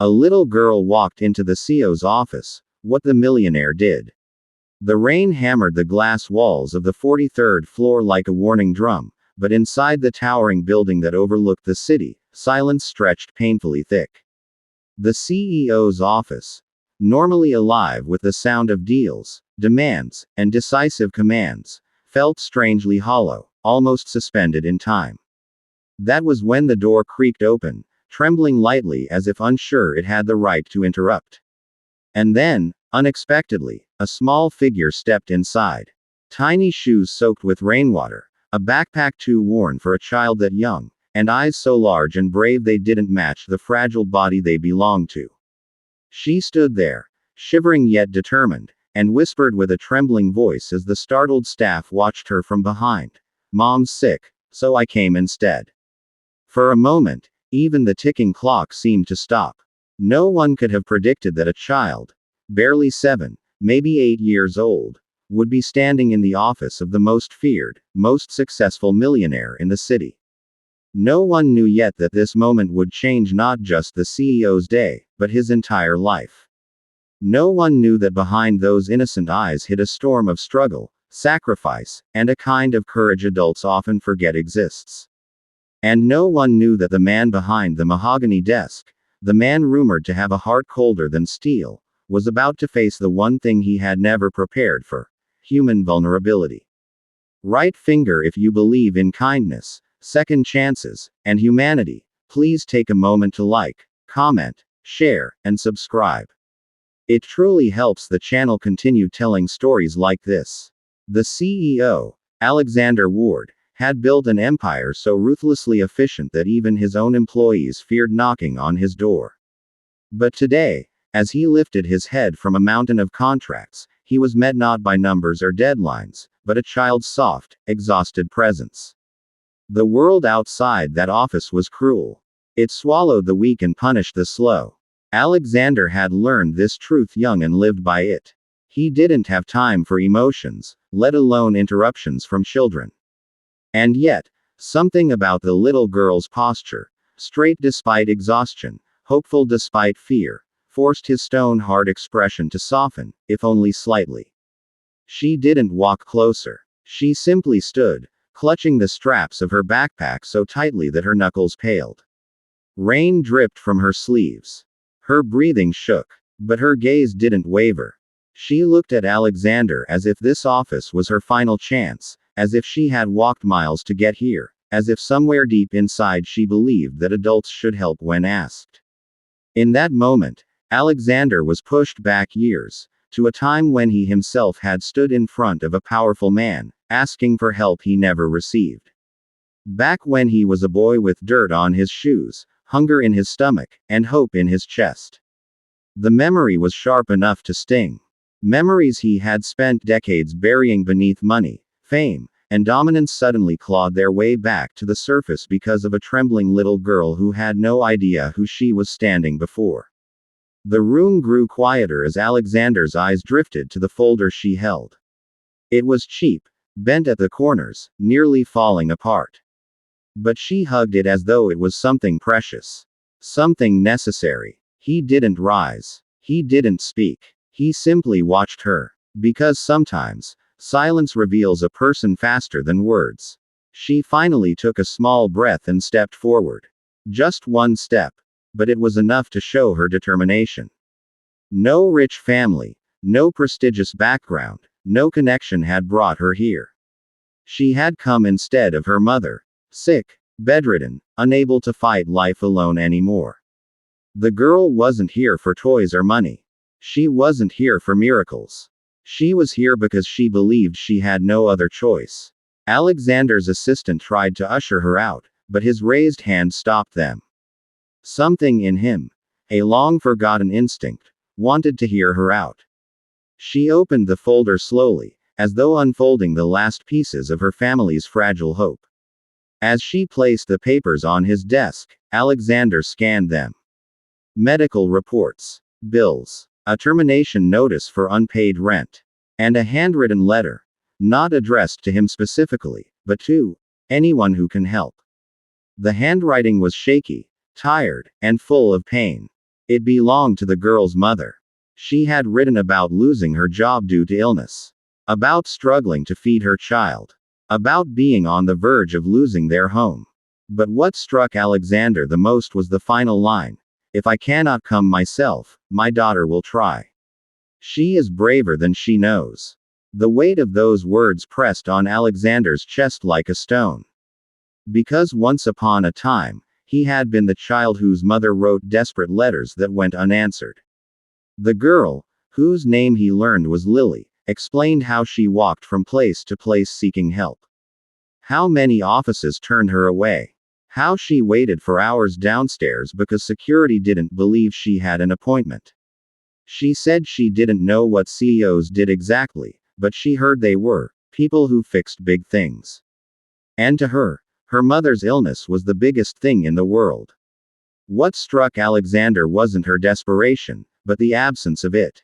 A little girl walked into the CEO's office. What the millionaire did. The rain hammered the glass walls of the 43rd floor like a warning drum, but inside the towering building that overlooked the city, silence stretched painfully thick. The CEO's office, normally alive with the sound of deals, demands, and decisive commands, felt strangely hollow, almost suspended in time. That was when the door creaked open, trembling lightly as if unsure it had the right to interrupt. And then, unexpectedly, a small figure stepped inside. Tiny shoes soaked with rainwater, a backpack too worn for a child that young, and eyes so large and brave they didn't match the fragile body they belonged to. She stood there, shivering yet determined, and whispered with a trembling voice as the startled staff watched her from behind. "Mom's sick, so I came instead." For a moment, even the ticking clock seemed to stop. No one could have predicted that a child, barely 7, maybe 8 years old, would be standing in the office of the most feared, most successful millionaire in the city. No one knew yet that this moment would change not just the CEO's day, but his entire life. No one knew that behind those innocent eyes hid a storm of struggle, sacrifice, and a kind of courage adults often forget exists. And no one knew that the man behind the mahogany desk, the man rumored to have a heart colder than steel, was about to face the one thing he had never prepared for: human vulnerability. Right finger if you believe in kindness, second chances, and humanity. Please take a moment to like, comment, share, and subscribe. It truly helps the channel continue telling stories like this. The CEO, Alexander Ward, had built an empire so ruthlessly efficient that even his own employees feared knocking on his door. But today, as he lifted his head from a mountain of contracts, he was met not by numbers or deadlines, but a child's soft, exhausted presence. The world outside that office was cruel. It swallowed the weak and punished the slow. Alexander had learned this truth young and lived by it. He didn't have time for emotions, let alone interruptions from children. And yet, something about the little girl's posture, straight despite exhaustion, hopeful despite fear, forced his stone-hard expression to soften, if only slightly. She didn't walk closer. She simply stood, clutching the straps of her backpack so tightly that her knuckles paled. Rain dripped from her sleeves. Her breathing shook, but her gaze didn't waver. She looked at Alexander as if this office was her final chance, as if she had walked miles to get here, as if somewhere deep inside she believed that adults should help when asked. In that moment, Alexander was pushed back years, to a time when he himself had stood in front of a powerful man, asking for help he never received. Back when he was a boy with dirt on his shoes, hunger in his stomach, and hope in his chest. The memory was sharp enough to sting. Memories he had spent decades burying beneath money, fame, and dominance suddenly clawed their way back to the surface because of a trembling little girl who had no idea who she was standing before. The room grew quieter as Alexander's eyes drifted to the folder she held. It was cheap, bent at the corners, nearly falling apart. But she hugged it as though it was something precious. Something necessary. He didn't rise. He didn't speak. He simply watched her. Because sometimes, silence reveals a person faster than words. She finally took a small breath and stepped forward. Just one step. But it was enough to show her determination. No rich family, no prestigious background, no connection had brought her here. She had come instead of her mother, sick, bedridden, unable to fight life alone anymore. The girl wasn't here for toys or money. She wasn't here for miracles. She was here because she believed she had no other choice. Alexander's assistant tried to usher her out, but his raised hand stopped them. Something in him, a long-forgotten instinct, wanted to hear her out. She opened the folder slowly, as though unfolding the last pieces of her family's fragile hope. As she placed the papers on his desk, Alexander scanned them. Medical reports, bills, a termination notice for unpaid rent, and a handwritten letter, not addressed to him specifically, but to anyone who can help. The handwriting was shaky, tired, and full of pain. It belonged to the girl's mother. She had written about losing her job due to illness, about struggling to feed her child, about being on the verge of losing their home. But what struck Alexander the most was the final line: "If I cannot come myself, my daughter will try. She is braver than she knows." The weight of those words pressed on Alexander's chest like a stone. Because once upon a time, he had been the child whose mother wrote desperate letters that went unanswered. The girl, whose name he learned was Lily, explained how she walked from place to place seeking help. How many offices turned her away. How she waited for hours downstairs because security didn't believe she had an appointment. She said she didn't know what CEOs did exactly, but she heard they were people who fixed big things. And to her, her mother's illness was the biggest thing in the world. What struck Alexander wasn't her desperation, but the absence of it.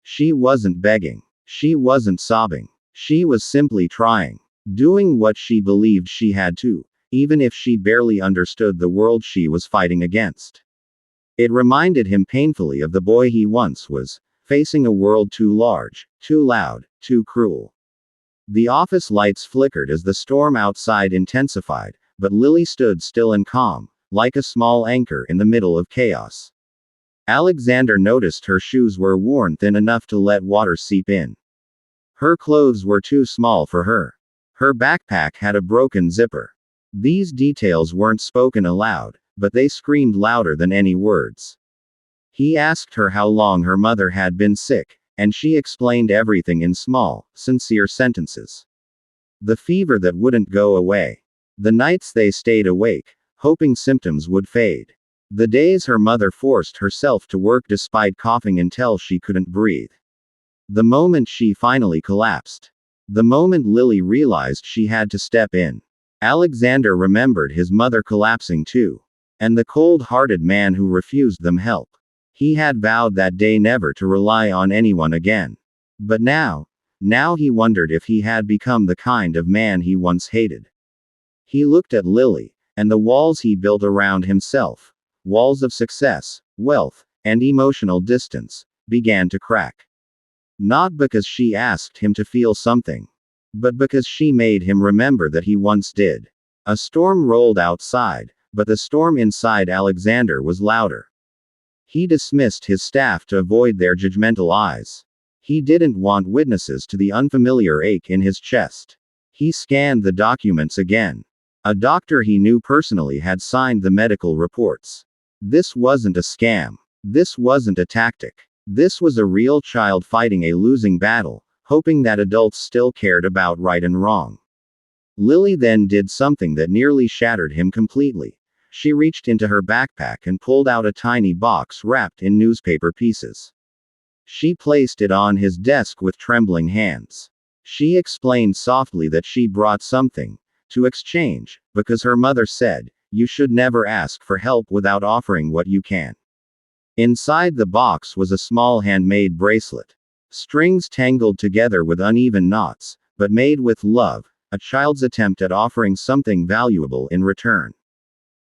She wasn't begging. She wasn't sobbing. She was simply trying. Doing what she believed she had to, even if she barely understood the world she was fighting against. It reminded him painfully of the boy he once was, facing a world too large, too loud, too cruel. The office lights flickered as the storm outside intensified, but Lily stood still and calm, like a small anchor in the middle of chaos. Alexander noticed her shoes were worn thin enough to let water seep in. Her clothes were too small for her. Her backpack had a broken zipper. These details weren't spoken aloud, but they screamed louder than any words. He asked her how long her mother had been sick, and she explained everything in small, sincere sentences. The fever that wouldn't go away. The nights they stayed awake, hoping symptoms would fade. The days her mother forced herself to work despite coughing until she couldn't breathe. The moment she finally collapsed. The moment Lily realized she had to step in. Alexander remembered his mother collapsing too. And the cold-hearted man who refused them help. He had vowed that day never to rely on anyone again. But now he wondered if he had become the kind of man he once hated. He looked at Lily, and the walls he built around himself, walls of success, wealth, and emotional distance, began to crack. Not because she asked him to feel something, but because she made him remember that he once did. A storm rolled outside, but the storm inside Alexander was louder. He dismissed his staff to avoid their judgmental eyes. He didn't want witnesses to the unfamiliar ache in his chest. He scanned the documents again. A doctor he knew personally had signed the medical reports. This wasn't a scam. This wasn't a tactic. This was a real child fighting a losing battle, hoping that adults still cared about right and wrong. Lily then did something that nearly shattered him completely. She reached into her backpack and pulled out a tiny box wrapped in newspaper pieces. She placed it on his desk with trembling hands. She explained softly that she brought something to exchange, because her mother said, "You should never ask for help without offering what you can." Inside the box was a small handmade bracelet. Strings tangled together with uneven knots, but made with love, a child's attempt at offering something valuable in return.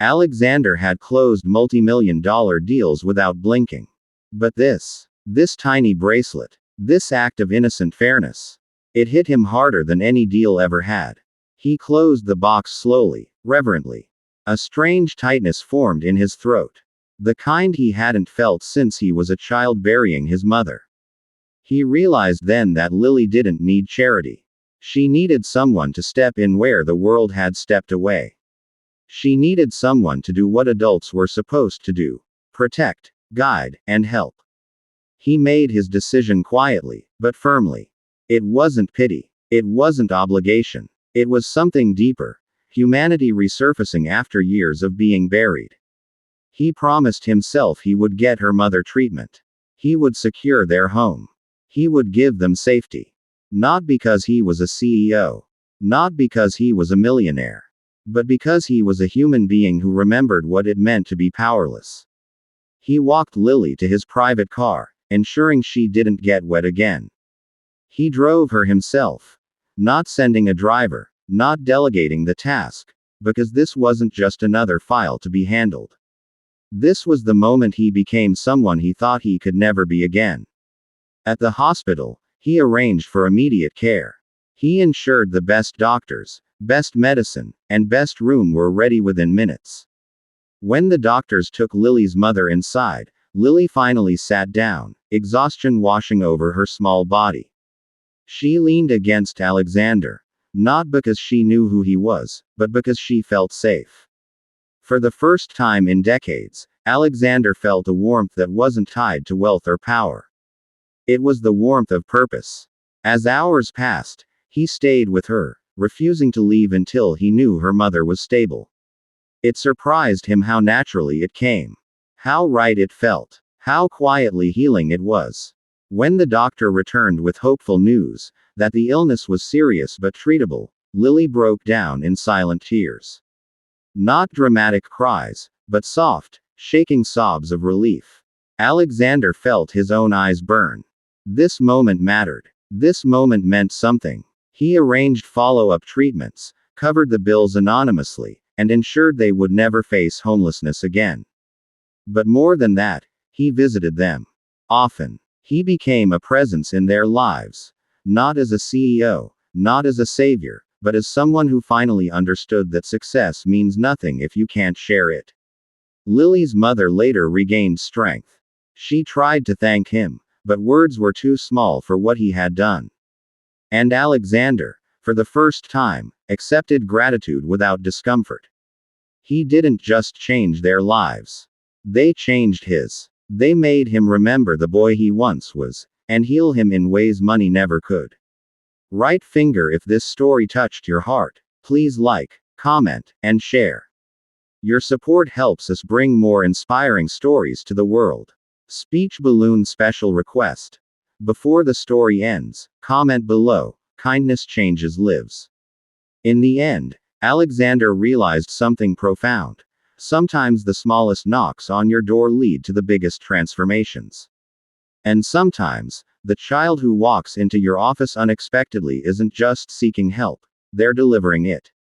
Alexander had closed multi-million-dollar deals without blinking. But this tiny bracelet, this act of innocent fairness, it hit him harder than any deal ever had. He closed the box slowly, reverently. A strange tightness formed in his throat. The kind he hadn't felt since he was a child burying his mother. He realized then that Lily didn't need charity. She needed someone to step in where the world had stepped away. She needed someone to do what adults were supposed to do: protect, guide, and help. He made his decision quietly, but firmly. It wasn't pity. It wasn't obligation. It was something deeper. Humanity resurfacing after years of being buried. He promised himself he would get her mother treatment. He would secure their home. He would give them safety. Not because he was a CEO. Not because he was a millionaire. But because he was a human being who remembered what it meant to be powerless. He walked Lily to his private car, ensuring she didn't get wet again. He drove her himself. Not sending a driver, not delegating the task, because this wasn't just another file to be handled. This was the moment he became someone he thought he could never be again. At the hospital, he arranged for immediate care. He ensured the best doctors, best medicine, and best room were ready within minutes. When the doctors took Lily's mother inside, Lily finally sat down, exhaustion washing over her small body. She leaned against Alexander, not because she knew who he was, but because she felt safe. For the first time in decades, Alexander felt a warmth that wasn't tied to wealth or power. It was the warmth of purpose. As hours passed, he stayed with her, refusing to leave until he knew her mother was stable. It surprised him how naturally it came. How right it felt. How quietly healing it was. When the doctor returned with hopeful news that the illness was serious but treatable, Lily broke down in silent tears. Not dramatic cries, but soft, shaking sobs of relief. Alexander felt his own eyes burn. This moment mattered. This moment meant something. He arranged follow-up treatments, covered the bills anonymously, and ensured they would never face homelessness again. But more than that, he visited them. Often. He became a presence in their lives. Not as a CEO, not as a savior, but as someone who finally understood that success means nothing if you can't share it. Lily's mother later regained strength. She tried to thank him, but words were too small for what he had done. And Alexander, for the first time, accepted gratitude without discomfort. He didn't just change their lives. They changed his. They made him remember the boy he once was, and heal him in ways money never could. Right finger if this story touched your heart. Please like, comment, and share. Your support helps us bring more inspiring stories to the world. Speech balloon special request. Before the story ends, comment below. Kindness changes lives. In the end, Alexander realized something profound. Sometimes the smallest knocks on your door lead to the biggest transformations. And sometimes, the child who walks into your office unexpectedly isn't just seeking help, they're delivering it.